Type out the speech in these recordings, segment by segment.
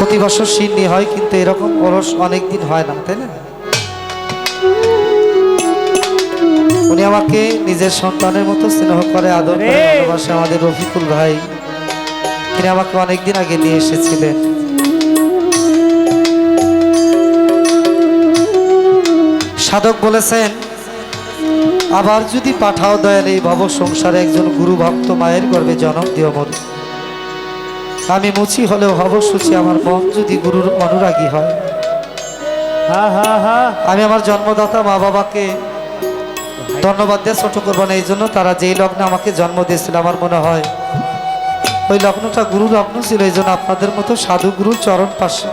প্রতি বছর সিন্নি হয়, কিন্তু এরকম ওরস অনেকদিন হয় না, তাই না? উনি আমাকে নিজের সন্তানের মতো স্নেহ করে, আদর করে, ভালোবাসে। আমাদের রফিকুল ভাই, তিনি আমাকে অনেকদিন আগে নিয়ে এসেছিলেন। সাধক বলেছেন, আবার যদি পাঠাও দয়াল এই ভব সংসারে একজন গুরু ভক্ত মায়ের গর্ভে জন্ম দিও মোর। আমি মুচি হলেও হব সুচি, আমার মন যদি গুরুর অনুরাগী হয়। আমি আমার জন্মদাতা মা বাবাকে ধন্যবাদ দিয়ে ছোট করবো না, এই জন্য তারা যেই লগ্নে আমাকে জন্ম দিয়েছিল, আমার মনে হয় ওই লগ্নটা গুরু লগ্ন ছিল। এই জন্য আপনাদের মতো সাধু গুরুর চরণ পাশে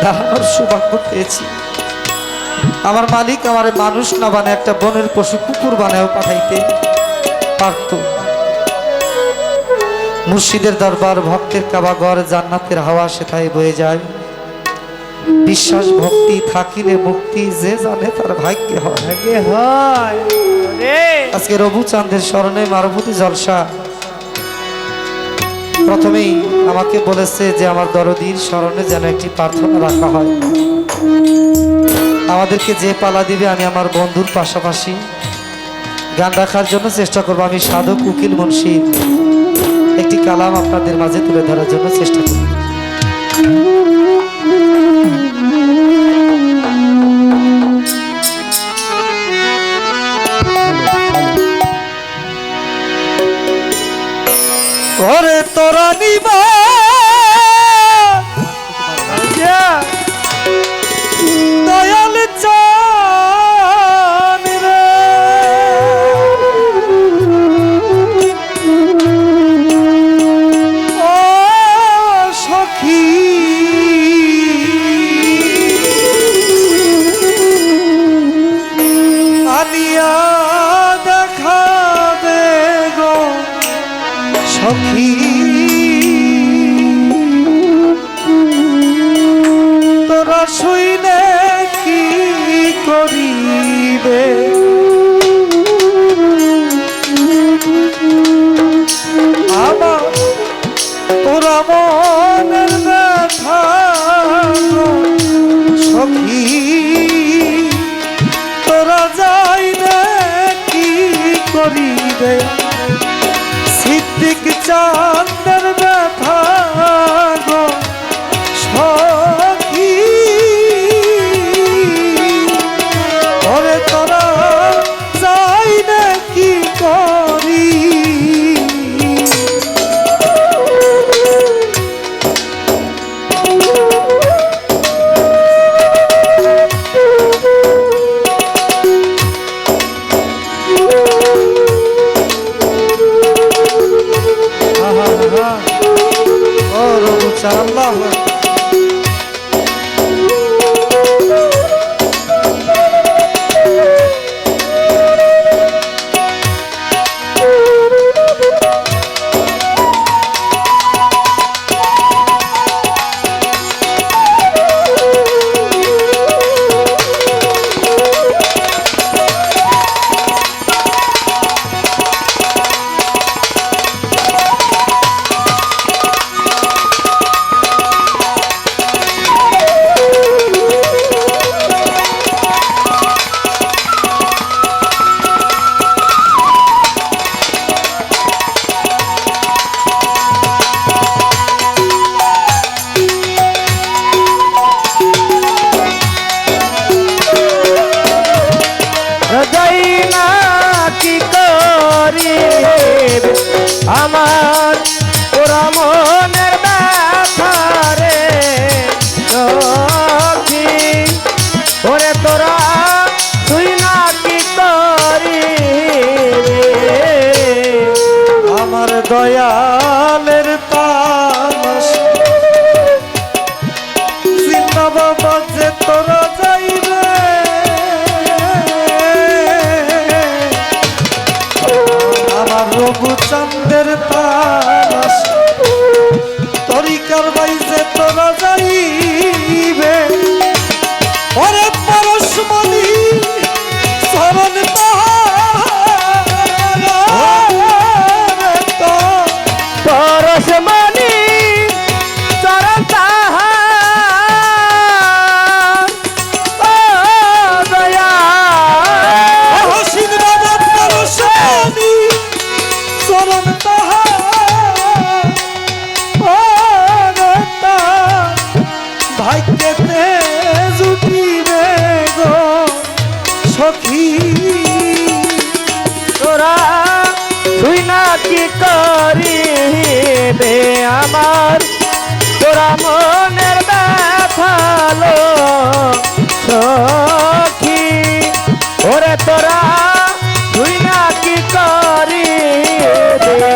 দাঁড়ানোর সৌভাগ্য পেয়েছি। আমার মালিক আমার মানুষ না বানায় একটা বনের পশু কুকুর বানায়ও পাঠাইতে পারত। মুর্শিদের দরবার, ভক্তের কাবাগর, জান্নাতের হাওয়া সেথায় বয়ে যায়। বিশ্বাস ভক্তি থাকিলে মুক্তি, যে জানে তার ভাগ্যে হয়। আজকে রবু চাঁদের স্মরণে মারফতি জলসা। প্রথমেই আমাকে বলেছে যে আমার দরদির স্মরণে যেন একটি প্রার্থনা রাখা হয়। আমাদেরকে যে পালা দিবে আমি আমার বন্ধুর পাশাপাশি গান রাখার জন্য চেষ্টা করব। আমি সাধক উকিল মুন্সি একটি কালাম আপনাদের মাঝে তুলে ধরার জন্য চেষ্টা করব। ওরে তোরা নিবা দয়াল চান রে, ও সখী আনিয়া দেখাবে গো সখী, তোরা শুইলে কি করিবে, আমার তোরা মনের ব্যথা সখী, তোরা যাইলে কি করিবে, সিদ্দিক চাঁদের ব্যথা গো সখী, ওরে তোরা যাইলে কি করি, আল্লাহ আমার ওরা মনের ব্যথা রে সখী, ওরে তোরা তুই না কি করি, আমার দয়ালের তামাশ জিন্দাবাদ যে তোরা যাইবে, আমার রবু চাঁদের তালাশ তরিকার বাইজে তোরা যাইবে, ওরে পরশমণি শরণ পরশমণি চরণ রে আমার তোরা মনের ব্যথালো সখী ওরে তোরা তুই না কি করি রে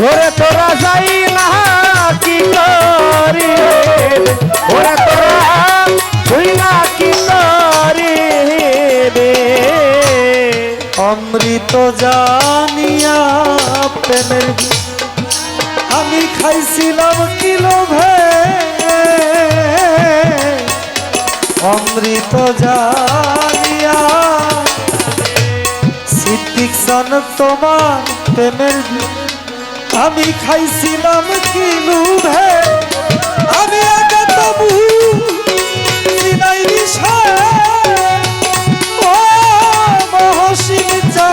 ওরে তোরা যাই না কি করি ওরে তোরা তুই না কি করি অমৃত জানিয়া প্রেমের আমি খাইছিলাম কি লোভে অমৃত জানিয়া সিদ্দিকসন তোমার প্রেমের আমি খাইছিলাম কি লোভে আমি আগে তবু চিনাই বিষয় ও মহসিন চা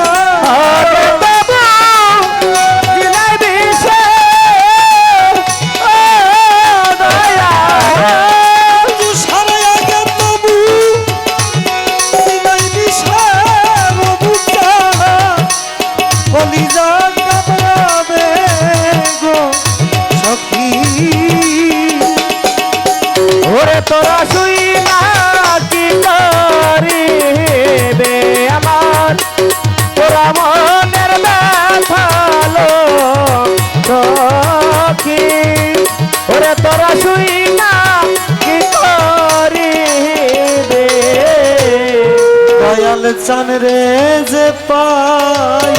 তোরা শুই না কি করি বে আমার তোরা মনের ব্যথালো সখী ওরে তোরা শুই না কি করি বে দয়াল চান রে যে পাই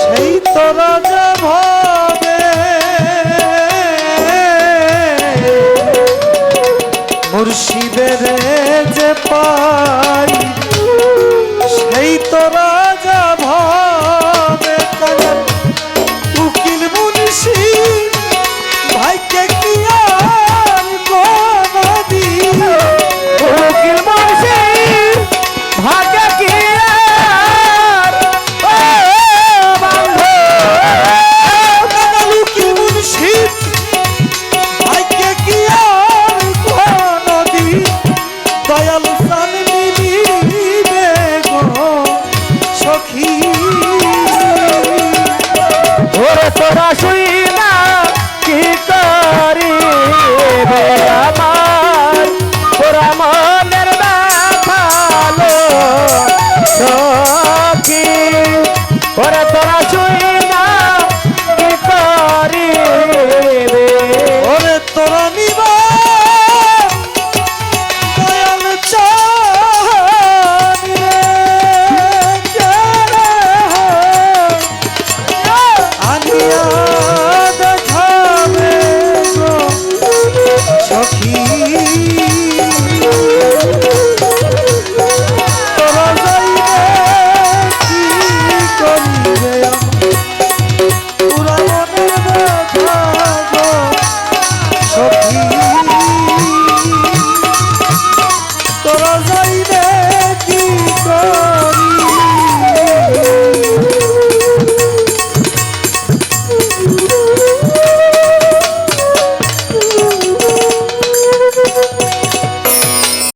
সেই তোরা যা ভাবে মুর্শিদের যে পাই সেই তোরা যা ভাবে উকিল মুন্সি ভাইকে কি আর গদি উকিল মুন্সি ভাগ্য কি আর ও বন্ধু উকিল মুন্সি ভাইকে কি আর গদি দয়াল সান মিলিবে গো সখী ওরে তোরা শুই না কি করি বে আমার তোরা মনের ব্যথালো সখী ওরে তোরা শুই না কি করি বে ওরে তোরা নিবা দয়াল চান আনিয়া দেখাবে গো সখী তোরা যাইবে কি করিবে পুরা মনের ব্যথা গো সখী তোরা যাই